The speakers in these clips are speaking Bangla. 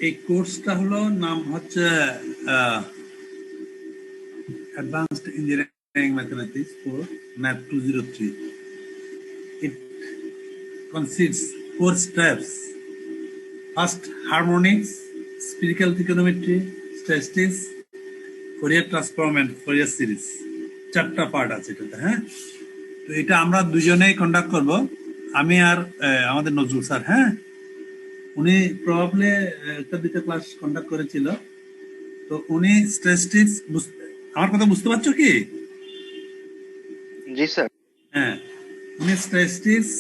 এই কোর্সটা হলো নাম হচ্ছে advanced engineering mathematics for math 203. It consists 4 steps. First, harmonics, spherical trigonometry, statistics, Fourier transform and Fourier series. 4টা পার্ট আছে এটাতে। হ্যাঁ, তো এটা আমরা দুজনেই কন্ডাক্ট করব, আমি আর আমাদের নজরুল স্যার। হ্যাঁ, উনি প্রবাবলি একটা দুটো ক্লাস কন্ডাক্ট করেছিল, তো উনি স্ট্যাটিস্টিক্স, আমার কথা বুঝতে পারছো কি? জি স্যার। হ্যাঁ, উনি স্ট্যাটিস্টিক্স,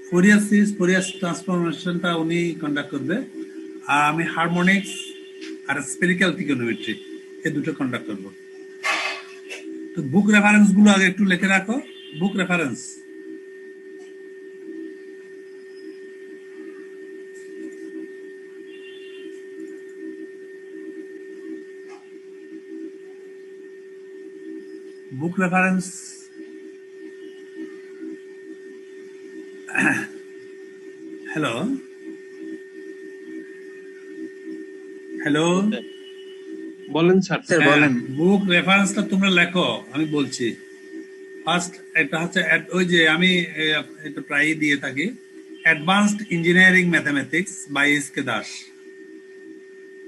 ফোরিয়ার সিরিজ, ফোরিয়ার ট্রান্সফরমেশনটা উনি কন্ডাক্ট করবে, আর আমি হারমোনিক্স আর স্পেরিক্যাল ট্রিগোনোমেট্রি এই দুটো কন্ডাক্ট করব। তো বুক রেফারেন্স গুলো আগে একটু লিখে রাখো। বুক রেফারেন্স, বুক রেফারেন্স। হ্যালো হ্যালো, বলেন স্যার। বলেন। বুক রেফারেন্সটা তোমরা লেখো, আমি বলছি। ফার্স্ট এটা হচ্ছে ওই যে আমি এটা প্রায়ই দিয়ে থাকি, advanced engineering mathematics by S K Das.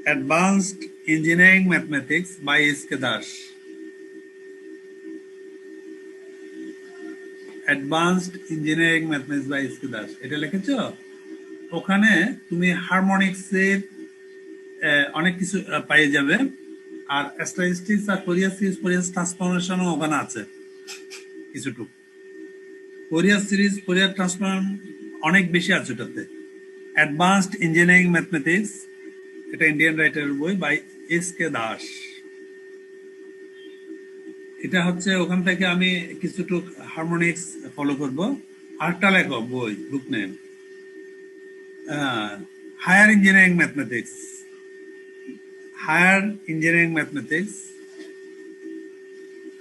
Advanced engineering mathematics by S K Das. Advanced engineering mathematics by S K Das, এটা লিখেছো? ওখানে তুমি হারমোনিক্সের অনেক কিছু পেয়ে যাবে, আর স্ট্যাটিস্টিক্স আর ফোরিয়ার সিরিজ, ফোরিয়ার ট্রান্সফরমেশনও ওখানে আছে কিছুটুকু। ফোরিয়ার সিরিজ, ফোরিয়ার ট্রান্সফর্ম অনেক বেশি আছে ওটাতে। অ্যাডভান্সড ইঞ্জিনিয়ারিং ম্যাথমেটিক্স, এটা ইন্ডিয়ান রাইটারের বই, বাই এস কে দাস। এটা হচ্ছে ওখান থেকে আমি কিছুটুক হারমোনিক্স ফলো করব। আরেকটা লেখো বই, book name higher engineering mathematics. Higher engineering mathematics,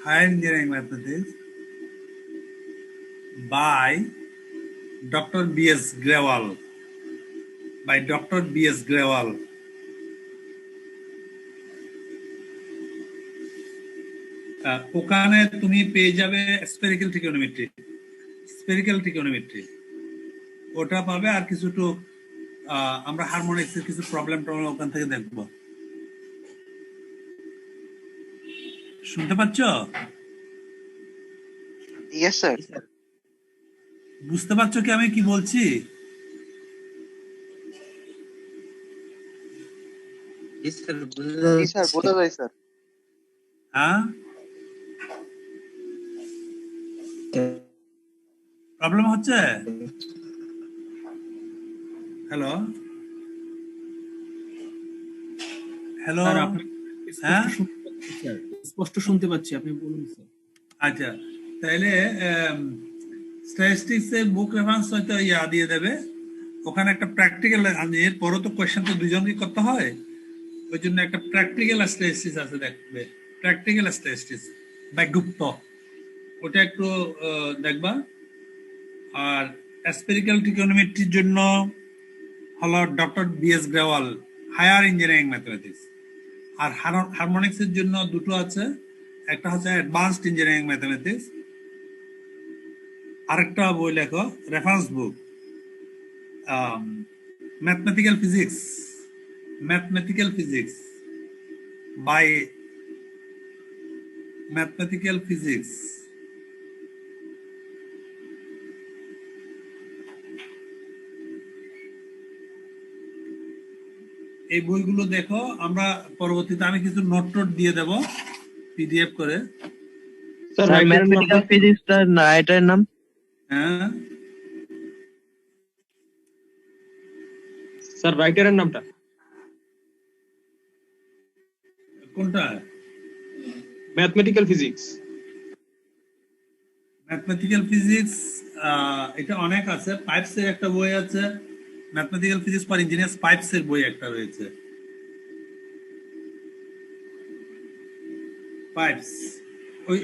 higher engineering mathematics by Dr. B.S. Grewal. By Dr. B.S. Grewal. ওখানে তুমি পেয়ে যাবে স্পেরিক্যাল ট্রিগোনোমেট্রি, স্পেরিক্যাল ট্রিগোনোমেট্রি ওটা পাবে, আর কিছুটু আমরা হারমোনিক্সের কিছু প্রবলেম ওখান থেকে দেখব। শুনতে পাচ্ছ? Yes sir. বুঝতে পারছো কি আমি কি বলছি? জি স্যার, বোঝা যায় স্যার। হ্যাঁ, প্রবলেম হচ্ছে? হ্যালো হ্যালো, হ্যাঁ স্পষ্ট শুনতে পাচ্ছি, আপনি বলুন স্যার। আচ্ছা, তাহলে স্ট্যাটিস্টিক্স এর বুক রেফারেন্স হয়তো ইয়া দিয়ে দেবে। ওখানে একটা প্র্যাকটিক্যাল, এর পরও তো কোয়েশ্চেন তো দুজনকে করতে হয়, ওই জন্য একটা প্র্যাকটিক্যাল স্ট্যাটিস্টিক্স আছে, দেখবে প্র্যাকটিক্যাল স্ট্যাটিস্টিক্স বাই গুপ্ত, ওটা একটু দেখবা। আর স্পেরিক্যাল ট্রিগোনোমেট্রির জন্য হলো doctor BS Grewal, higher engineering mathematics. আর হারমোনিক্সের জন্য দুটো আছে, একটা হচ্ছে অ্যাডভান্সড ইঞ্জিনিয়ারিং ম্যাথমেটিক্স, আরেকটা বই লেখো reference book, mathematical physics, mathematical physics by mathematical physics. এই বইগুলো দেখো, আমরা পরবর্তীতে আমি কিছু নোট টোট দিয়ে দেব পিডিএফ করে। স্যার ম্যাথমেটিক্যাল ফিজিক্স না এটার নাম? হ্যাঁ স্যার রাইটারের নামটা কোনটা? Mathematical physics. ম্যাথমেটিক্যাল ফিজিক্স এটা অনেক আছে। পাইপস এর একটা বই আছে, mathematical physics for engineers, pipes এর বই একটা রয়েছে, পাইপস।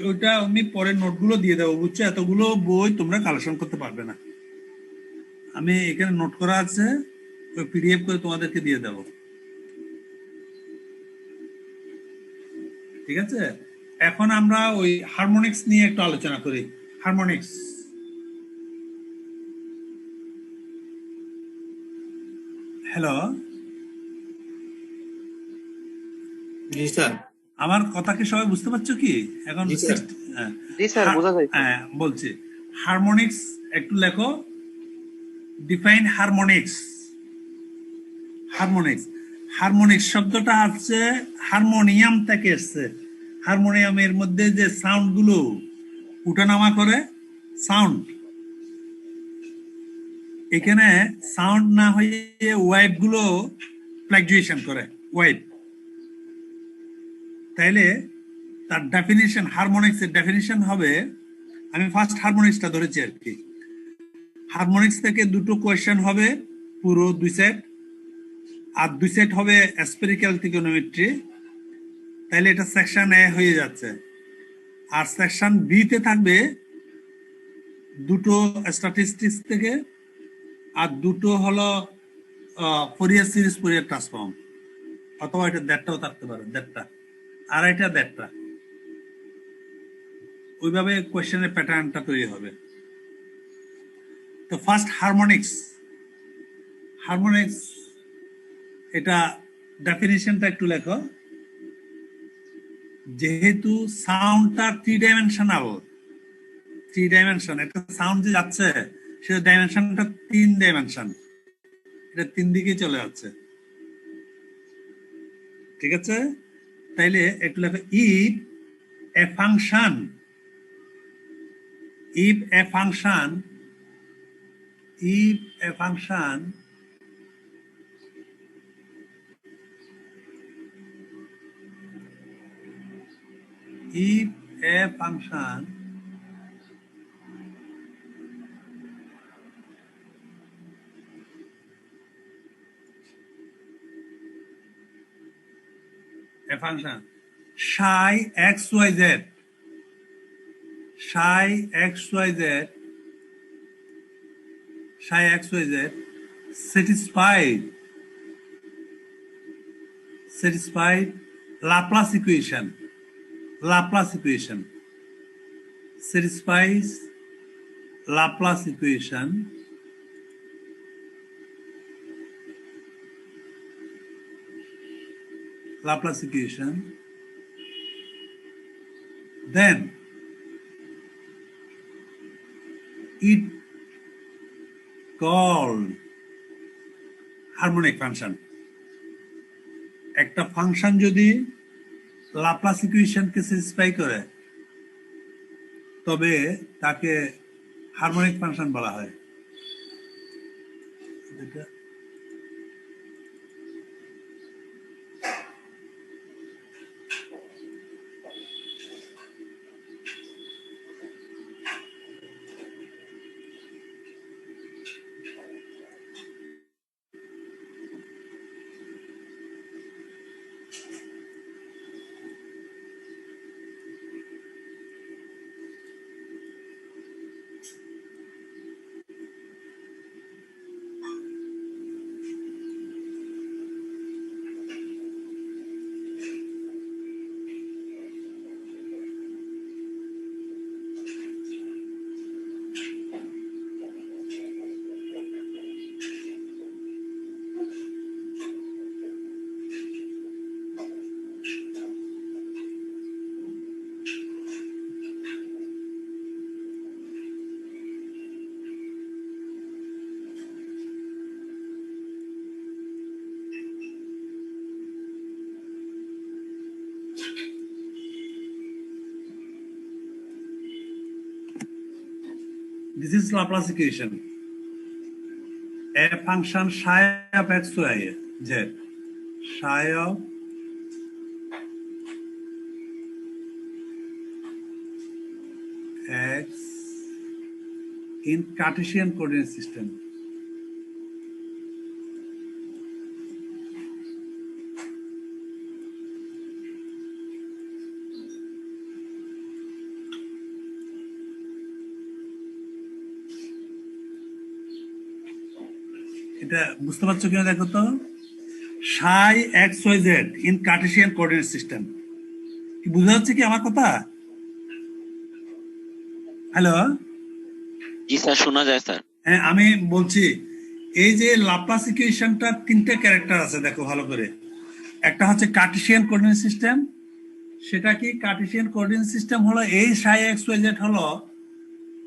ওইটা আমি পরে নোটগুলো দিয়ে দেবো, বুঝছো? এতগুলো বই তোমরা কালেকশন করতে পারবে না, আমি এখানে নোট করা আছে, ওই পিডিএফ করে তোমাদেরকে দিয়ে দেবো। ঠিক আছে, এখন আমরা ওই হারমোনিক্স নিয়ে একটু আলোচনা করি। হারমোনিক্স, হ্যালো, জি স্যার। আমার কথা কি সবাই বুঝতে পারছো কি? এখন জি স্যার। জি স্যার, বোঝা যায় স্যার। বলছি হারমোনিক্স একটু লেখো, ডিফাইন হারমোনিক্স। হারমোনিক্স, হারমোনিক্স শব্দটা হচ্ছে হারমোনিয়াম থেকে এসছে। হারমোনিয়ামের মধ্যে যে সাউন্ড গুলো উঠানামা করে, সাউন্ড, এখানে সাউন্ড না হয়ে ওয়েভ গুলো ফ্লাকচুয়েশন করে, ওয়েভ। তাইলে তার ডেফিনিশন, হারমোনিক্স এর ডেফিনিশন হবে, আমি ফার্স্ট হারমোনিক্সটা ধরেছি আর কি। হারমোনিক্স থেকে দুটো কোয়েশ্চেন হবে, পুরো 2 সেট, আর 2 সেট হবে স্ফেরিক্যাল ত্রিকোণমিতি। তাইলে এটা সেকশন এ হয়ে যাচ্ছে। আর সেকশন বি তে থাকবে দুটো স্ট্যাটিস্টিক্স থেকে, আর দুটো হলো ফোরিয়ার সিরিজ, ফোরিয়ার ট্রান্সফর্ম, অথবা এটা দেড়টাও থাকতে পারে, দেড়টা, আর এটা দেড়টা। ওইভাবে কোয়েশ্চেনের প্যাটার্নটা তৈরি হবে। তো ফার্স্ট হারমোনিক্স, হারমোনিক্স এটা ডেফিনিশনটা একটু লেখো। যেহেতু সাউন্ডটা 3 ডাইমেনশনাল, 3 ডাইমেনশন, একটা সাউন্ড যে যাচ্ছে সেটা ডাইমেনশনটা 3 ডাইমেনশন, এটা 3 দিকে চলে যাচ্ছে, ঠিক আছে? তাইলে একটু লেখো, if A function, if a function, if a function if a function a function psi xyz, psi xyz, psi xyz satisfied Laplace equation, Laplace equation, satisfies Laplace equation, Laplace equation, then it called harmonic function. একটা ফাংশন যদি লাপ্লাস ইকুয়েশনকে স্যাটিসফাই করে তবে তাকে হারমোনিক ফাংশন বলা হয়। This is Laplace equation. A function psi of x, y, z, psi of x in Cartesian coordinate system. এটা বুঝতে পারছো কিনা দেখো তো, psi x y z in Cartesian coordinate system, কি বুঝা যাচ্ছে কি আমার কথা? হ্যালো, জি স্যার, শোনা যায় স্যার। হ্যাঁ আমি বলছি এই যে লাপ্লাস ইকুয়েশনটা তিনটা ক্যারেক্টার আছে, দেখো ভালো করে। একটা হচ্ছে কার্টেসিয়ান কোঅর্ডিনেট সিস্টেম। সেটা কি? কার্টেসিয়ান কোঅর্ডিনেট সিস্টেম হলো এই সাই এক্স ওয়াই জেড হলো,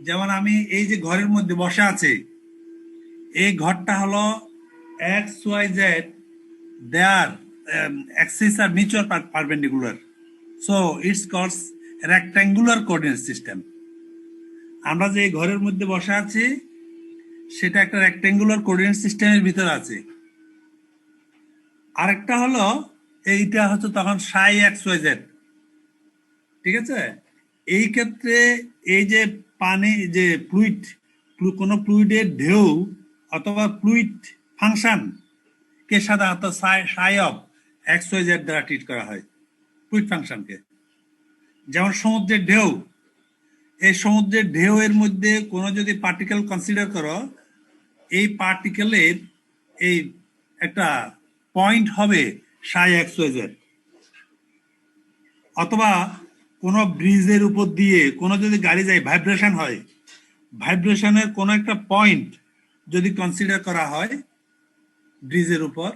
যেমন আমি এই যে ঘরের মধ্যে বসে আছি, এই ঘরটা হলো X Y Z, there axes are mutual perpendicular, so it's called rectangular coordinate system. আমরা যে এই ঘরের মধ্যে বসে আছি সেটা একটা রেক্ট্যাঙ্গুলার কোঅর্ডিনেট সিস্টেমের ভিতরে আছে। আরেকটা হলো এইটা হচ্ছে তখন সাই এক্স ওয়াই জেড, ঠিক আছে? এই ক্ষেত্রে এই যে পানি যে ফ্লুইড, কোনো ফ্লুইডের ঢেউ অথবা ফ্লুইড ফাংশন কে সাধারণত সাই অফ এক্স ওয়াই জেড দ্বারা ট্রিট করা হয়, ফ্লুইড ফাংশনকে। যেমন সমুদ্রের ঢেউ, এই সমুদ্রের ঢেউ এর মধ্যে কোনো যদি পার্টিকেল কনসিডার করো, এই পার্টিকেলের এই একটা পয়েন্ট হবে সাই এক্স ওয়াই জেড। অথবা কোনো ব্রিজের উপর দিয়ে কোনো যদি গাড়ি যায়, ভাইব্রেশন হয়, ভাইব্রেশনের কোনো একটা পয়েন্ট যদি কনসিডার করা হয় ব্রিজের উপর,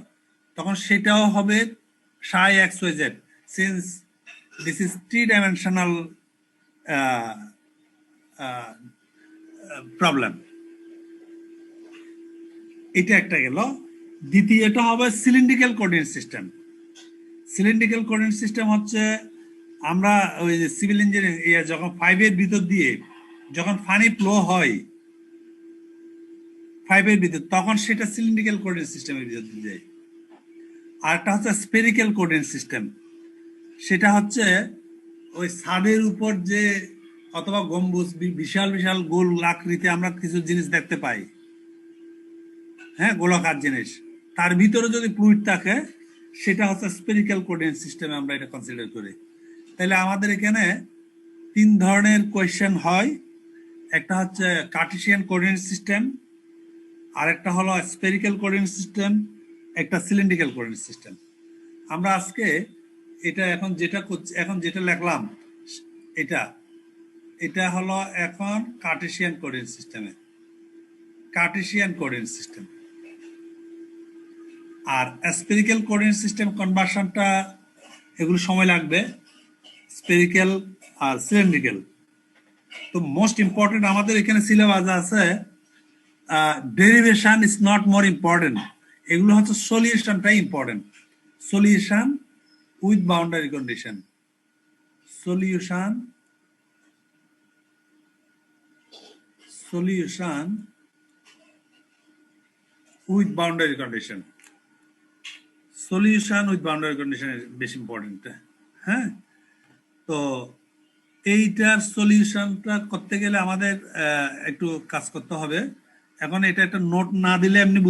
তখন সেটাও হবে psi X Y Z, since this is three dimensional problem. এটা একটা গেল। দ্বিতীয়টা হবে cylindrical coordinate system. Cylindrical coordinate system হচ্ছে আমরা ওই যে সিভিল ইঞ্জিনিয়ারিং যখন পাইপের ভিতর দিয়ে যখন পানি ফ্লো হয় পাইপের ভিতর, তখন সেটা সিলিন্ড্রিক্যাল কোঅর্ডিনেট সিস্টেমের ভিতর দিয়ে যায়। আর একটা হচ্ছে স্পেরিক্যাল কোঅর্ডিনেট সিস্টেম, সেটা হচ্ছে ওই ছাদের উপর যে অথবা গম্বুজ বিশাল বিশাল গোল আকৃতিতে আমরা কিছু জিনিস দেখতে পাই, হ্যাঁ, গোলাকার জিনিস, তার ভিতরে যদি ফ্লুইড থাকে সেটা হচ্ছে স্পেরিক্যাল কোঅর্ডিনেট সিস্টেমে আমরা এটা কনসিডার করি। তাহলে আমাদের এখানে তিন ধরনের কোয়েশ্চেন হয়। একটা হচ্ছে কার্টেসিয়ান কোঅর্ডিনেট সিস্টেম, আর একটা হলো স্পেরিক্যাল কোঅর্ডিনেট সিস্টেম, একটা সিলিন্ড্রিক্যাল কোঅর্ডিনেট সিস্টেম। আমরা আজকে এটা এখন যেটা লিখলাম, এটা এটা হলো এখন কার্টেসিয়ান কোঅর্ডিনেট সিস্টেমে, কার্টেসিয়ান কোঅর্ডিনেট সিস্টেম। আর স্পেরিক্যাল কোঅর্ডিনেট সিস্টেম কনভার্সনটা এগুলো সময় লাগবে, স্পেরিক্যাল আর সিলিন্ড্রিক্যাল। তো মোস্ট ইম্পর্টেন্ট আমাদের এখানে সিলেবাস আছে, derivation is not more important, এগুলো হচ্ছে সলিউশনটাই important. Solution with boundary condition, solution solution with boundary condition, solution with boundary condition বেশি ইম্পর্টেন্ট। হ্যাঁ, তো এইটার সলিউশনটা করতে গেলে আমাদের একটু কাজ করতে হবে। এখন এটা একটা নোট না দিলে এমনি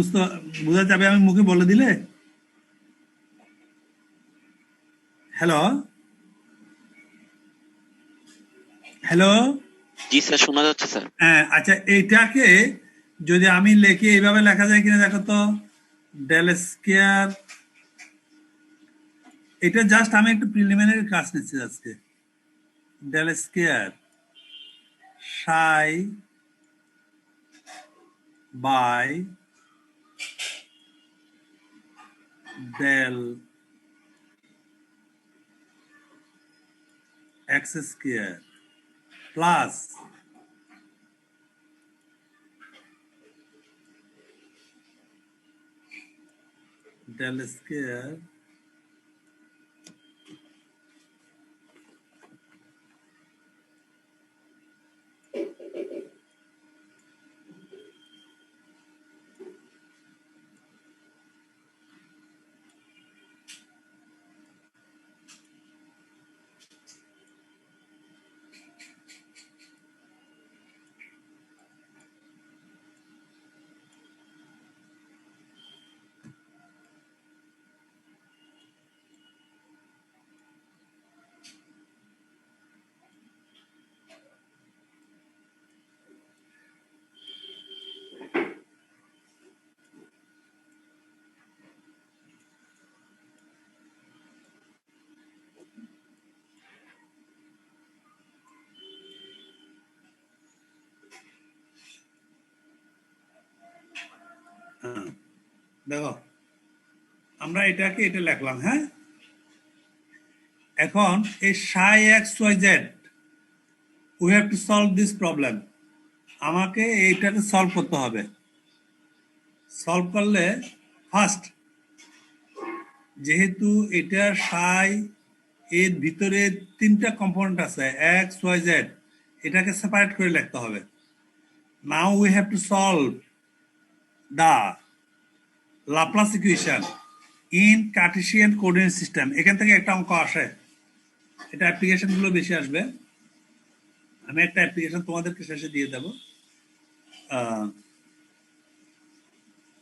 বোঝা যাবে, আমি মুখে বলে দিলে। হ্যালো হ্যালো, জি স্যার, শোনা যাচ্ছে স্যার। হ্যাঁ আচ্ছা, এইটাকে যদি আমি লিখি এইভাবে লেখা যায় কিনা দেখো তো। ডেল স্কয়ার, এটা জাস্ট আমি একটু প্রিলিমিনারি ক্লাস নিচ্ছি আজকে। Del square psi by del X square plus del square দেখো আমরা এটাকে এটা লিখলাম, হ্যাঁ। এখন এই psi xyz we have to solve this problem, আমাকে এইটাকে সলভ করতে হবে। সলভ করলে ফার্স্ট, যেহেতু এটা psi এর ভিতরে তিনটা কম্পোনেন্ট আছে x y z, এটাকে সেপারেট করে লিখতে হবে। Now we have to solve the Laplace equation in Cartesian coordinate system. এখান থেকে একটা অঙ্ক আসে, এটা অ্যাপ্লিকেশন গুলো বেশি আসবে। আমি একটা অ্যাপ্লিকেশন তোমাদেরকে শেষে দিয়ে দেব।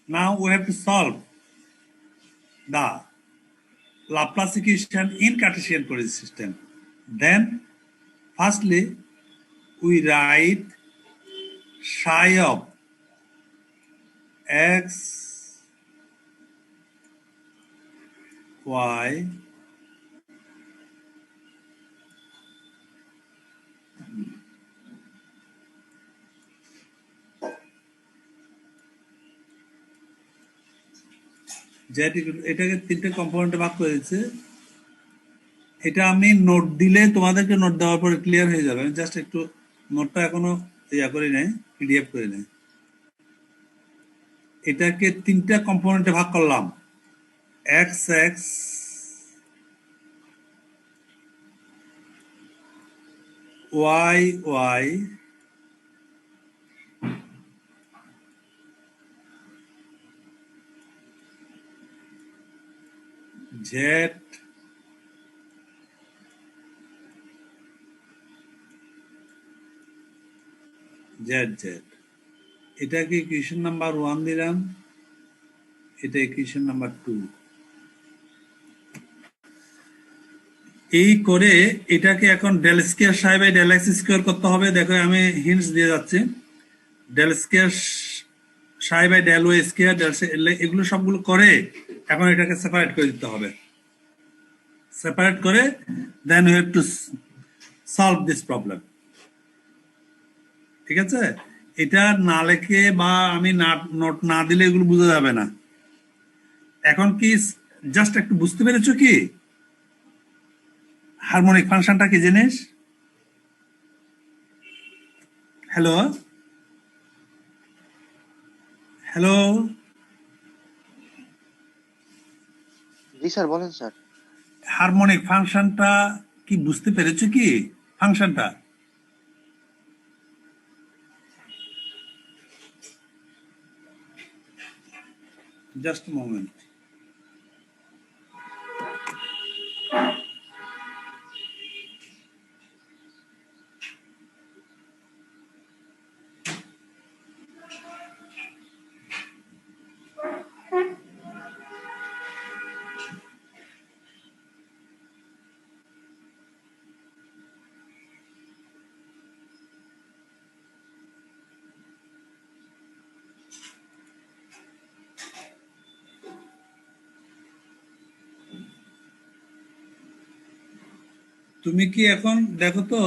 Now we have to solve the Laplace equation in Cartesian coordinate system. Then, firstly, we write psi of x, y, z, এটাকে তিনটে কম্পোনেন্টে ভাগ করে দিচ্ছে। এটা আমি নোট দিলে তোমাদেরকে নোট দেওয়ার পরে ক্লিয়ার হয়ে যাবে। আমি জাস্ট একটু নোটটা এখনো ইয়া করি নাই, পিডিএফ করে নাই। এটাকে তিনটা কম্পোনেন্টে ভাগ করলাম, X X, Y Y, Z, Z Z. এটাকে ইকুয়েশন নাম্বার 1 দিলাম, এটা ইকুয়েশন নাম্বার 2। এই করে এটাকে এখন del square psi by del X square করতে হবে। দেখো আমি হিন্টস দিয়ে যাচ্ছি। Del square psi by del Y square, এগুলো সবগুলো করে এখন এটাকে সেপারেট করে দিতে হবে। সেপারেট করে then we have to solve this problem. ঠিক আছে, এটা না লেখে বা আমি নোট না দিলে এগুলো বোঝা যাবে না। এখন কি জাস্ট একটু বুঝতে পেরেছো কি হারমোনিক ফাংশনটা কি জিনিস? হ্যালো হ্যালো, জি স্যার, বলেন স্যার। হারমোনিক ফাংশনটা কি বুঝতে পেরেছো কি ফাংশনটা? Just moment. তুমি কি এখন দেখো তো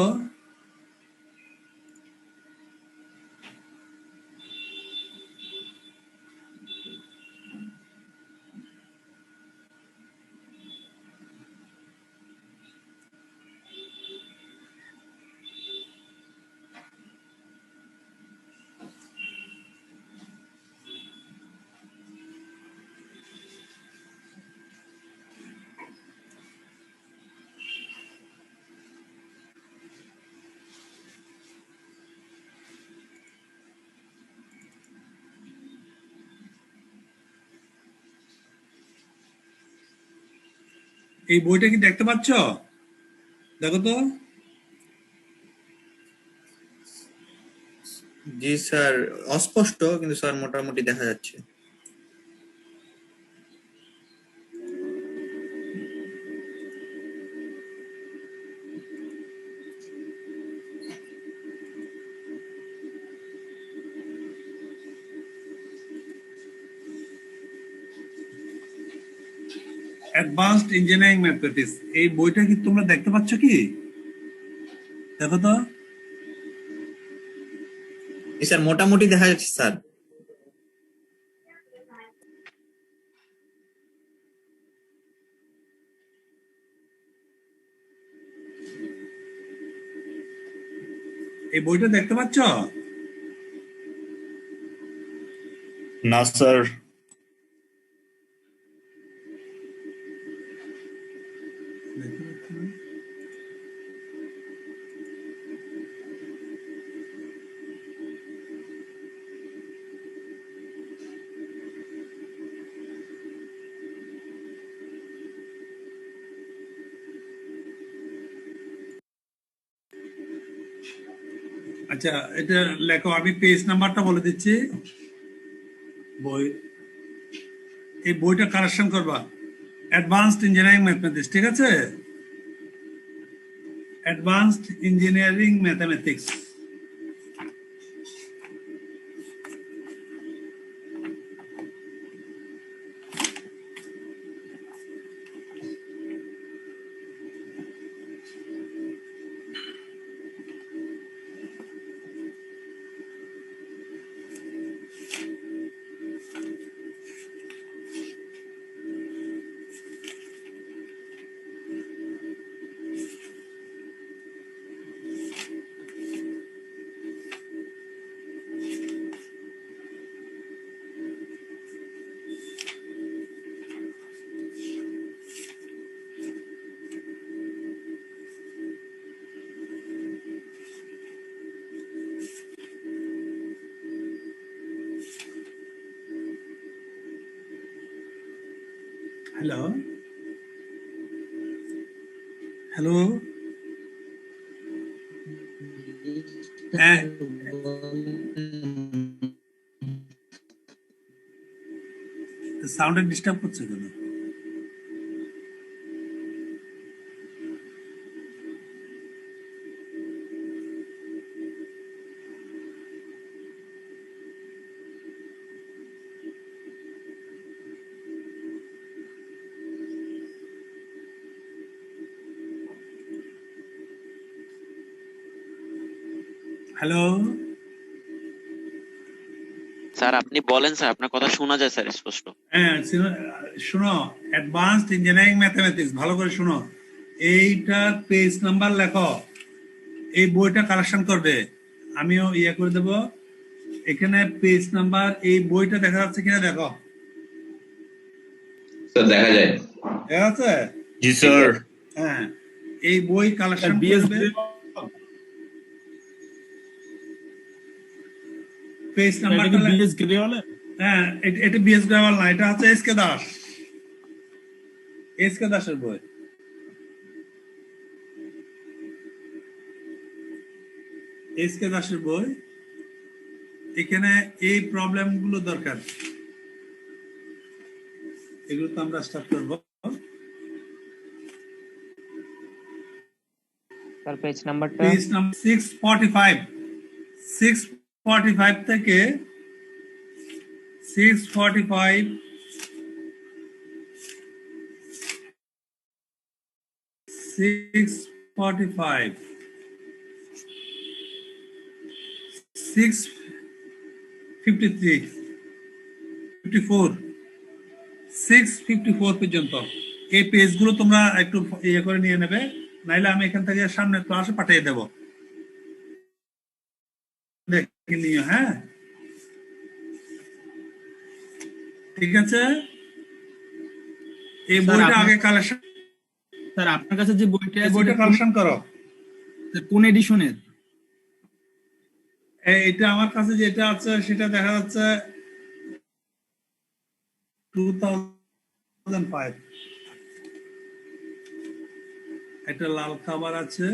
এই বইটা কি দেখতে পাচ্ছ? দেখো তো। জি স্যার, অস্পষ্ট কিন্তু স্যার মোটামুটি দেখা যাচ্ছে। অ্যাডভান্সড ইঞ্জিনিয়ারিং ম্যাথমেটিক্স, এই বইটা কি তোমরা দেখতে পাচ্ছ কি? দেখো তো। জি স্যার, মোটামুটি দেখা যাচ্ছে স্যার। এই বইটা দেখতে পাচ্ছ? না স্যার। দেখতে পাচ্ছ না? আচ্ছা, এটা লেখো, আমি পেজ নাম্বারটা বলে দিচ্ছি। বই, এই বইটা কারেকশন করবা, অ্যাডভান্সড ইঞ্জিনিয়ারিং ম্যাথমেটিক্স, ঠিক আছে? Advanced engineering mathematics. Hello, hello, হ্যাঁ, সাউন্ডে ডিস্টার্ব করছে কেন? হ্যালো, স্যার আপনি বলেন স্যার, আপনার কথা শোনা যায় স্যার স্পষ্ট। হ্যাঁ, শোনো, অ্যাডভান্সড ইঞ্জিনিয়ারিং ম্যাথমেটিক্স, ভালো করে শোনো। এইটার পেজ নাম্বার লেখো, এই বইটা কালেকশন করবে, আমিও ইয়ে করে দেব। এখানে পেজ নাম্বার, এই বইটা দেখা যাচ্ছে কিনা দেখো। স্যার দেখা যায়। দেখা যাচ্ছে? জি স্যার। হ্যাঁ, এই বই কালেকশন করবে, পেজ নাম্বারটা। হ্যাঁ, এটা বিএস গ্রাওয়াল না, এটা হচ্ছে S K Das, S K দাসের বই। এস কে দাসের বই। এখানে এই প্রবলেম গুলো দরকার, এগুলো তো আমরা স্টার্ট করবো। স্যার পেজ নাম্বারটা পেজ নাম্বার 645, 645 থেকে 645, 645, 653, 54, 654 পর্যন্ত এই পেজগুলো তোমরা একটু ইয়ে করে নিয়ে নেবে, নাইলে আমি এখান থেকে সামনে ক্লাসে পাঠিয়ে দেব, দেখে নিও। হ্যাঁ, ঠিক আছে? এই বইটা আগে কালেকশন, স্যার আপনার কাছে যে বইটা এই আছে বইটা কালেকশন করো। কোন এডিশনের? এটা আমার কাছে যেটা আছে সেটা দেখা যাচ্ছে 2005। একটা লাল খাবার আছে,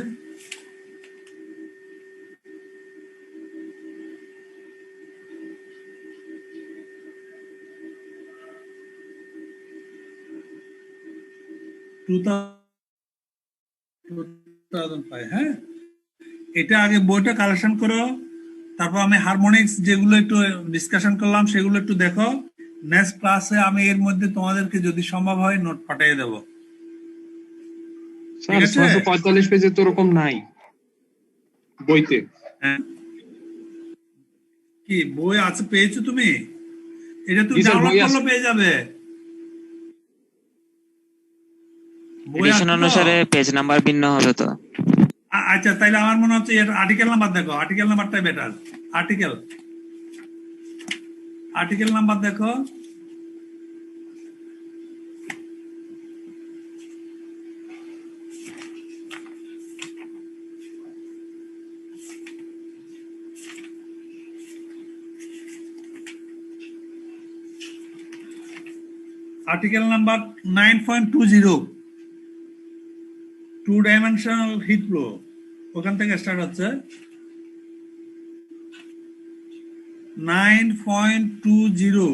হ্যাঁ, এটা আগে বইটা কালেকশন করো, তারপর আমি হারমোনিক্স যেগুলো একটু ডিসকাশন করলাম সেগুলো একটু দেখো। নেক্সট ক্লাসে আমি এর মধ্যে তোমাদেরকে যদি সম্ভব হয় নোট পাঠিয়ে দেবো। ঠিক আছে? 45 পেজে তো ওরকম নাই বইতে। হ্যাঁ, কি বই আছে, পেয়েছো তুমি? এটা তুমি জি স্যার, ডাউনলোড বই আছে। করলে পেয়ে যাবে। বই এডিশন আছে তো? অনুসারে পেজ নাম্বার ভিন্ন হবে তো। আচ্ছা তাইলে আমার মনে হচ্ছে এটা আর্টিকেল নাম্বার দেখো, আর্টিকেল নাম্বারটাই বেটার। আর্টিকেল আর্টিকেল নাম্বার দেখো, article number 9.20, 2-dimensional heat flow, ওখান থেকে স্টার্ট হচ্ছে 9.20।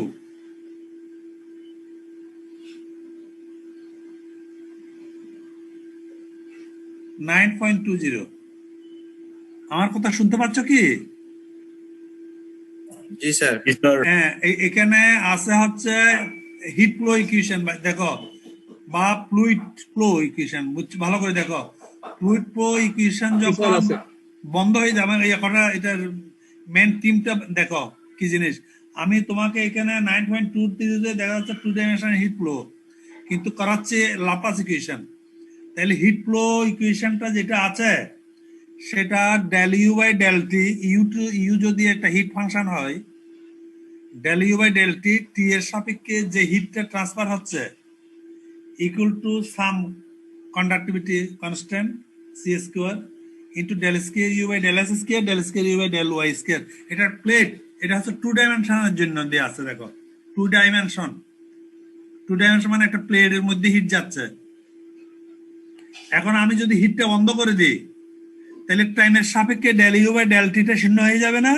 আমার কথা শুনতে পাচ্ছ কি? জি স্যার। জি স্যার। হ্যাঁ, এখানে আছে হচ্ছে হিট ফ্লো ইকুয়েশন, দেখো, বা ফ্লুইড ফ্লো ইকুয়েশন, ভালো করে দেখো। ফ্লুইড ফ্লো ইকুয়েশন যখন আছে। বন্ধ হয়ে যাবে, এই এখনটা এটার মেন টিমটা দেখো কি জিনিস। আমি তোমাকে এখানে 9.2 দেখা যাচ্ছে 2-dimensional হিট ফ্লো, কিন্তু করাচ্ছে লাপ্লাস ইকুয়েশন। তাহলে হিট ফ্লো ইকুয়েশনটা যেটা আছে সেটা del u by del t, u যদি একটা হিট ফাংশন হয়, del u by del t, t এর সাপেক্ষে যে হিটটা ট্রান্সফার হচ্ছে equal to some conductivity constant c square into del square u by del s square, del square u by del y square. এটার প্লেট, এটা হচ্ছে 2-dimensional জন্য দেওয়া আছে, দেখো 2 ডাইমেনশন। 2 ডাইমেনশন মানে একটা প্লেটের মধ্যে হিট যাচ্ছে। এখন আমি যদি হিটটা বন্ধ করে দিই, তাহলে টাইমের সাপেক্ষে ডেল ইউ বাই ডেল টিটা শূন্য হয়ে যাবে না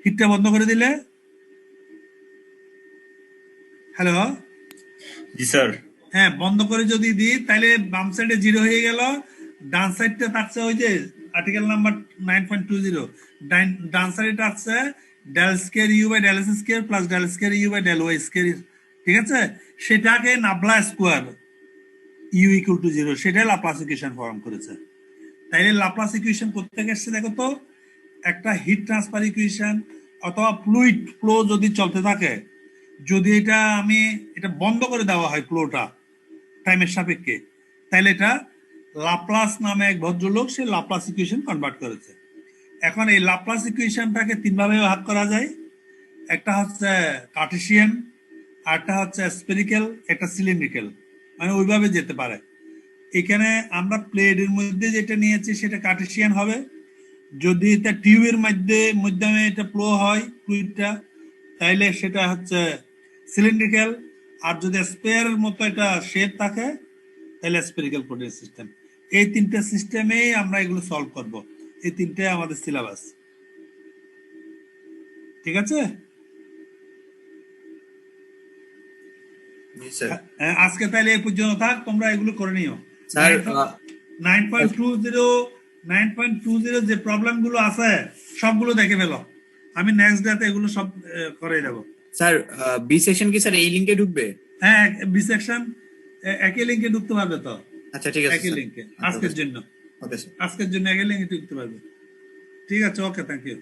হিটটা বন্ধ করে দিলে? হ্যালো, জি স্যার। হ্যাঁ, বন্ধ করে যদি দিই তাহলে বাম সাইডে 0 হয়ে গেল, ডান সাইডটা থাকছে ওই যে আর্টিকেল নাম্বার 9.20, ডান সাইডে থাকছে del square U by del S square plus del square U by del Y square, ঠিক আছে? সেটাকে nabla square U equal to 0, সেটাই লাপ্লাস ইকুয়েশন ফর্ম করেছে। তাইলে লাপ্লাস ইকুয়েশন কোত্থেকে এসছে দেখো তো? একটা হিট ট্রান্সফার ইকুয়েশন অথবা ফ্লুইড ফ্লো যদি চলতে থাকে, যদি এটা বন্ধ করে দেওয়া হয় ফ্লোটা টাইমের সাপেক্ষে, তাহলে এটা লাপ্লাস নামে এক ভদ্রলোক সে লাপ্লাস ইকুয়েশন কনভার্ট করেছে। এখন এই লাপ্লাস ইকুয়েশনটাকে 3 ভাবে ভাগ করা যায়। একটা হচ্ছে কার্টেসিয়ান, আরটা হচ্ছে স্ফেরিক্যাল, একটা সিলিন্ড্রিক্যাল, মানে ওইভাবে যেতে পারে। এখানে আমরা প্লেটের মধ্যে যেটা নিয়েছি সেটা কার্টেসিয়ান হবে। যদি এটা টিউবের মাধ্যমে এটা ফ্লো হয় ফ্লুইডটা, তাইলে সেটা হচ্ছে সিলিন্ড্রিক্যাল। আর যদি স্পেয়ারের মতো একটা শেপ থাকে তাহলে স্পেরিক্যাল কোঅর্ডিনেট সিস্টেম। এই 3টে সিস্টেমেই আমরা এগুলো সলভ করব। এই 3টে আমাদের সিলেবাস, ঠিক আছে? জি স্যার। আজকে তাহলে এই পর্যন্ত থাক, তোমরা এগুলো করে নিও। স্যার 9.20 যে প্রবলেম গুলো আছে সবগুলো দেখে ফেলো, আমি নেক্সট ডেতে এগুলো সব করে দেবো। স্যার বি সেকশন কি স্যার এই লিংকে ঢুকবে? হ্যাঁ, বি সেকশন একই লিঙ্কে ঢুকতে পারবে তো? আচ্ছা ঠিক আছে একই স্যার। লিঙ্কে আজকের জন্য, ওকে স্যার। আজকের জন্য একই লিঙ্কে ঢুকতে পারবে। ঠিক আছে, ওকে, থ্যাংক ইউ।